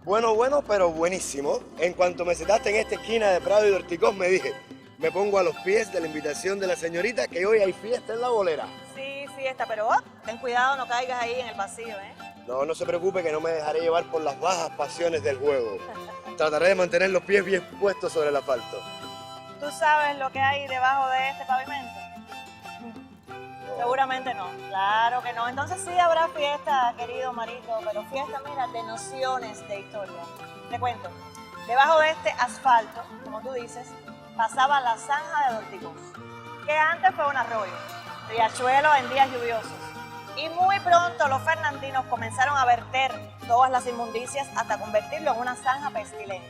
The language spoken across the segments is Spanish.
Bueno, pero buenísimo. En cuanto me sentaste en esta esquina de Prado y de Orticós, me dije, me pongo a los pies de la invitación de la señorita que hoy hay fiesta en La Bolera. Sí, fiesta, pero ten cuidado, no caigas ahí en el vacío, ¿eh? No se preocupe que no me dejaré llevar por las bajas pasiones del juego. Trataré de mantener los pies bien puestos sobre el asfalto. ¿Tú sabes lo que hay debajo de este pavimento? Seguramente no, claro que no. Entonces sí habrá fiesta, querido Marito, pero fiesta, mira, de nociones de historia. Te cuento, debajo de este asfalto, como tú dices, pasaba la zanja de Dorticós, que antes fue un arroyo, riachuelo en días lluviosos. Y muy pronto los fernandinos comenzaron a verter todas las inmundicias hasta convertirlo en una zanja pestilente.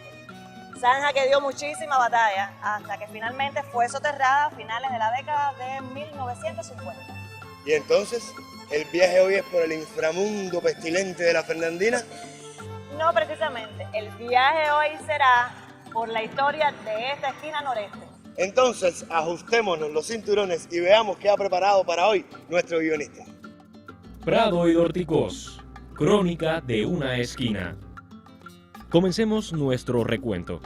Zanja que dio muchísima batalla hasta que finalmente fue soterrada a finales de la década de 1950. ¿Y entonces, el viaje hoy es por el inframundo pestilente de la Fernandina? No precisamente, el viaje hoy será por la historia de esta esquina noreste. Entonces, ajustémonos los cinturones y veamos qué ha preparado para hoy nuestro guionista. Prado y Dorticós, crónica de una esquina. Comencemos nuestro recuento.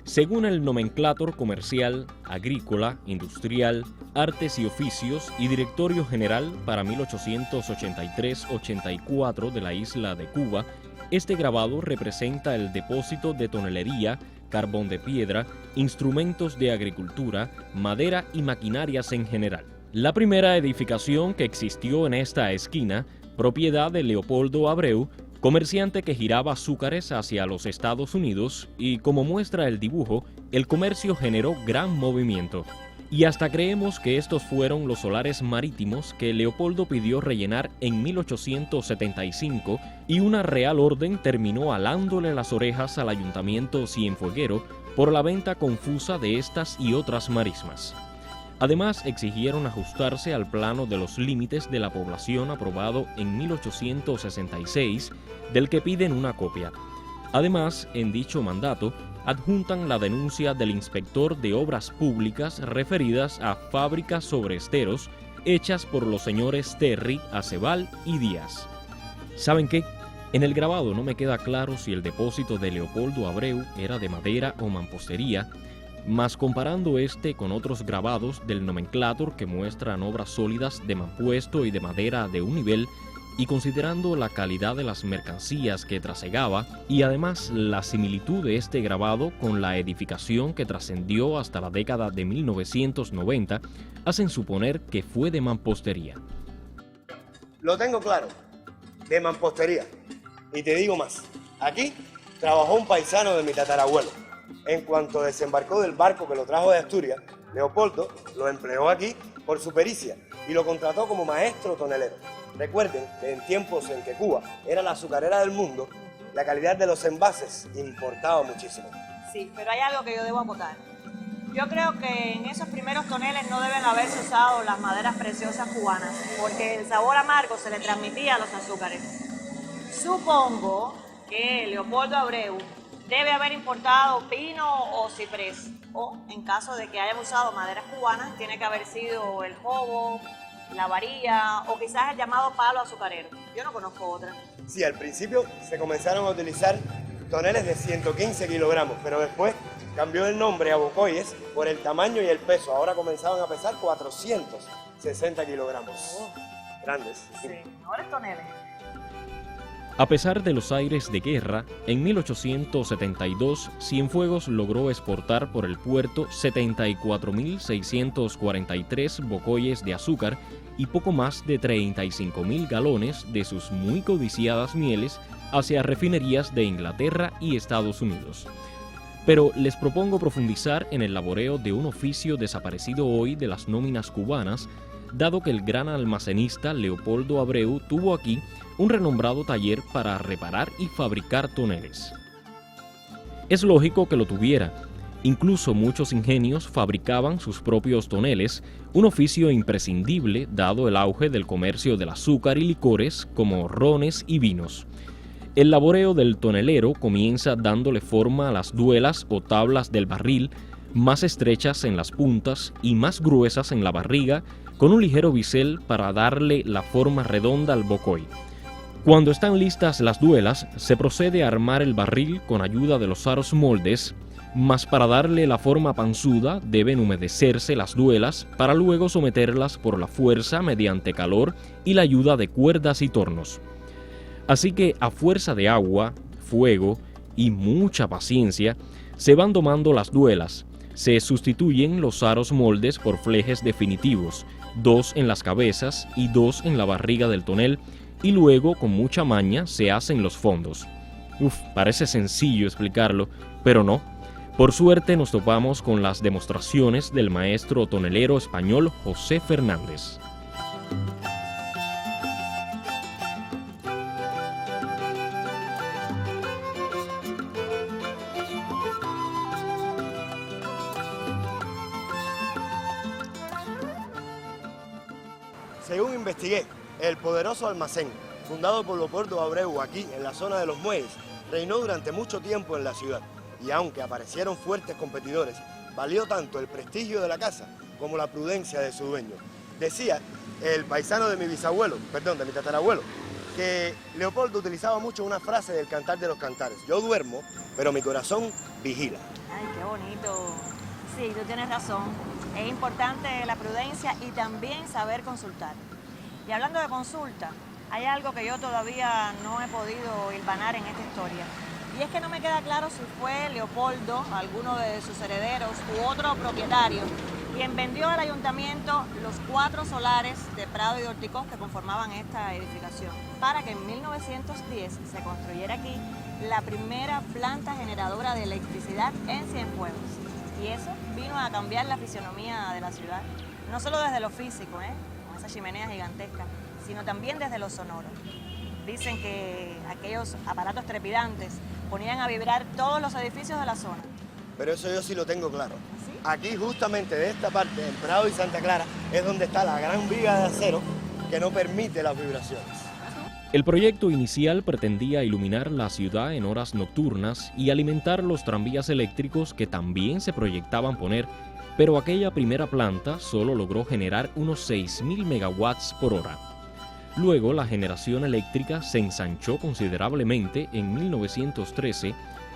Según el nomenclátor comercial, agrícola, industrial, artes y oficios y directorio general para 1883-84 de la isla de Cuba, este grabado representa el depósito de tonelería, carbón de piedra, instrumentos de agricultura, madera y maquinarias en general. La primera edificación que existió en esta esquina, propiedad de Leopoldo Abreu, comerciante que giraba azúcares hacia los Estados Unidos y, como muestra el dibujo, el comercio generó gran movimiento. Y hasta creemos que estos fueron los solares marítimos que Leopoldo pidió rellenar en 1875 y una real orden terminó alándole las orejas al ayuntamiento cienfueguero por la venta confusa de estas y otras marismas. Además, exigieron ajustarse al plano de los límites de la población aprobado en 1866, del que piden una copia. Además, en dicho mandato, adjuntan la denuncia del inspector de obras públicas referidas a fábricas sobre esteros hechas por los señores Terry, Aceval y Díaz. ¿Saben qué? En el grabado no me queda claro si el depósito de Leopoldo Abreu era de madera o mampostería, mas comparando este con otros grabados del nomenclátor que muestran obras sólidas de mampuesto y de madera de un nivel, y considerando la calidad de las mercancías que trasegaba y además la similitud de este grabado con la edificación que trascendió hasta la década de 1990, hacen suponer que fue de mampostería. Lo tengo claro, de mampostería. Y te digo más, aquí trabajó un paisano de mi tatarabuelo. En cuanto desembarcó del barco que lo trajo de Asturias, Leopoldo lo empleó aquí por su pericia y lo contrató como maestro tonelero. Recuerden que en tiempos en que Cuba era la azucarera del mundo, la calidad de los envases importaba muchísimo. Sí, pero hay algo que yo debo acotar. Yo creo que en esos primeros toneles no deben haberse usado las maderas preciosas cubanas, porque el sabor amargo se le transmitía a los azúcares. Supongo que Leopoldo Abreu debe haber importado pino o ciprés, o en caso de que hayan usado maderas cubanas, tiene que haber sido el jobo, la varilla o quizás el llamado palo azucarero. Yo no conozco otra. Sí, al principio se comenzaron a utilizar toneles de 115 kilogramos, pero después cambió el nombre a bocoyes por el tamaño y el peso. Ahora comenzaban a pesar 460 kilogramos. Grandes. Sí, ahora es toneles. A pesar de los aires de guerra, en 1872 Cienfuegos logró exportar por el puerto 74.643 bocoyes de azúcar y poco más de 35.000 galones de sus muy codiciadas mieles hacia refinerías de Inglaterra y Estados Unidos. Pero les propongo profundizar en el laboreo de un oficio desaparecido hoy de las nóminas cubanas, dado que el gran almacenista Leopoldo Abreu tuvo aquí un renombrado taller para reparar y fabricar toneles. Es lógico que lo tuviera. Incluso muchos ingenios fabricaban sus propios toneles, un oficio imprescindible dado el auge del comercio del azúcar y licores como rones y vinos. El laboreo del tonelero comienza dándole forma a las duelas o tablas del barril, más estrechas en las puntas y más gruesas en la barriga, con un ligero bisel para darle la forma redonda al bocoy. Cuando están listas las duelas, se procede a armar el barril con ayuda de los aros moldes, mas para darle la forma panzuda deben humedecerse las duelas para luego someterlas por la fuerza mediante calor y la ayuda de cuerdas y tornos. Así que a fuerza de agua, fuego y mucha paciencia, se van domando las duelas. Se sustituyen los aros moldes por flejes definitivos, 2 en las cabezas y 2 en la barriga del tonel, y luego con mucha maña se hacen los fondos. Parece sencillo explicarlo, pero no. Por suerte nos topamos con las demostraciones del maestro tonelero español José Fernández. Según investigué, el poderoso almacén, fundado por Leopoldo Abreu aquí en la zona de los muelles, reinó durante mucho tiempo en la ciudad. Y aunque aparecieron fuertes competidores, valió tanto el prestigio de la casa como la prudencia de su dueño. Decía el paisano de mi tatarabuelo, que Leopoldo utilizaba mucho una frase del Cantar de los Cantares: yo duermo, pero mi corazón vigila. Ay, qué bonito. Sí, tú tienes razón. Es importante la prudencia y también saber consultar. Y hablando de consulta, hay algo que yo todavía no he podido hilvanar en esta historia. Y es que no me queda claro si fue Leopoldo, alguno de sus herederos u otro propietario, quien vendió al ayuntamiento los 4 solares de Prado y de Orticoz que conformaban esta edificación, para que en 1910 se construyera aquí la primera planta generadora de electricidad en Cienfuegos. Y eso vino a cambiar la fisionomía de la ciudad, no solo desde lo físico, con esas chimeneas gigantescas, sino también desde lo sonoro. Dicen que aquellos aparatos trepidantes ponían a vibrar todos los edificios de la zona. Pero eso yo sí lo tengo claro. ¿Sí? Aquí justamente de esta parte, en Prado y Santa Clara, es donde está la gran viga de acero que no permite las vibraciones. El proyecto inicial pretendía iluminar la ciudad en horas nocturnas y alimentar los tranvías eléctricos que también se proyectaban poner, pero aquella primera planta solo logró generar unos 6.000 megawatts por hora. Luego la generación eléctrica se ensanchó considerablemente en 1913,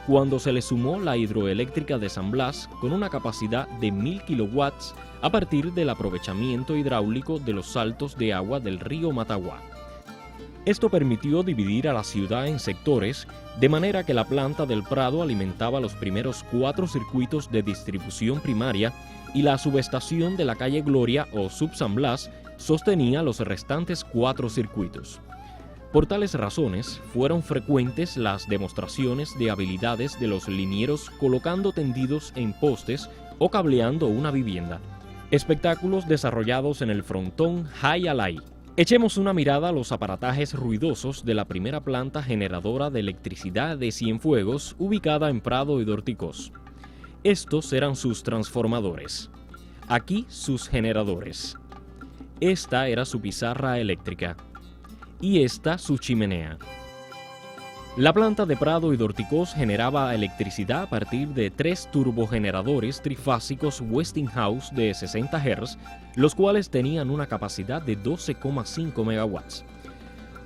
cuando se le sumó la hidroeléctrica de San Blas con una capacidad de 1.000 kilowatts a partir del aprovechamiento hidráulico de los saltos de agua del río Mataguá. Esto permitió dividir a la ciudad en sectores, de manera que la planta del Prado alimentaba los primeros 4 circuitos de distribución primaria y la subestación de la calle Gloria o Sub San Blas sostenía los restantes 4 circuitos. Por tales razones, fueron frecuentes las demostraciones de habilidades de los linieros colocando tendidos en postes o cableando una vivienda. Espectáculos desarrollados en el frontón Jay Alay. Echemos una mirada a los aparatajes ruidosos de la primera planta generadora de electricidad de Cienfuegos, ubicada en Prado y de Orticoz. Estos eran sus transformadores. Aquí sus generadores. Esta era su pizarra eléctrica. Y esta su chimenea. La planta de Prado y de Orticoz generaba electricidad a partir de 3 turbogeneradores trifásicos Westinghouse de 60 Hz, los cuales tenían una capacidad de 12,5 megawatts.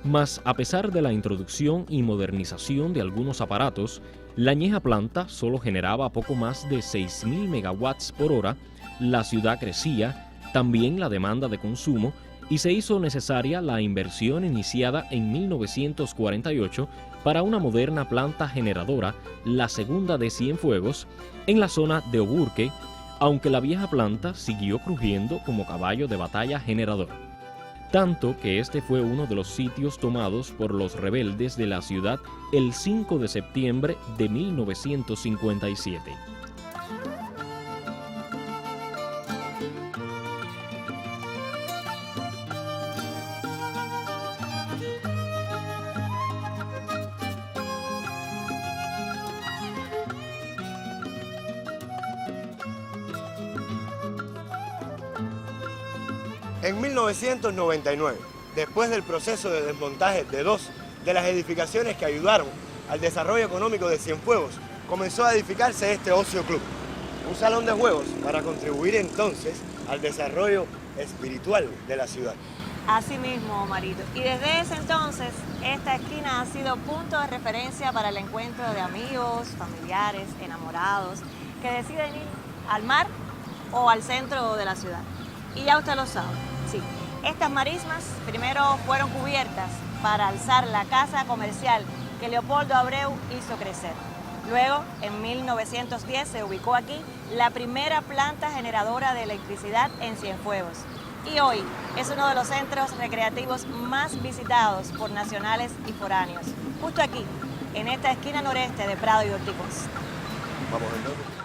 Mas, a pesar de la introducción y modernización de algunos aparatos, la añeja planta solo generaba poco más de 6.000 megawatts por hora, la ciudad crecía, también la demanda de consumo, y se hizo necesaria la inversión iniciada en 1948 para una moderna planta generadora, la segunda de Cienfuegos, en la zona de Oburque, aunque la vieja planta siguió crujiendo como caballo de batalla generador. Tanto que este fue uno de los sitios tomados por los rebeldes de la ciudad el 5 de septiembre de 1957. En 1999, después del proceso de desmontaje de 2 de las edificaciones que ayudaron al desarrollo económico de Cienfuegos, comenzó a edificarse este Ocio Club, un salón de juegos para contribuir entonces al desarrollo espiritual de la ciudad. Así mismo, Marito. Y desde ese entonces, esta esquina ha sido punto de referencia para el encuentro de amigos, familiares, enamorados, que deciden ir al mar o al centro de la ciudad. Y ya usted lo sabe, sí. Estas marismas primero fueron cubiertas para alzar la casa comercial que Leopoldo Abreu hizo crecer. Luego, en 1910, se ubicó aquí la primera planta generadora de electricidad en Cienfuegos. Y hoy es uno de los centros recreativos más visitados por nacionales y foráneos. Justo aquí, en esta esquina noreste de Prado y Ortigosa. Vamos entonces.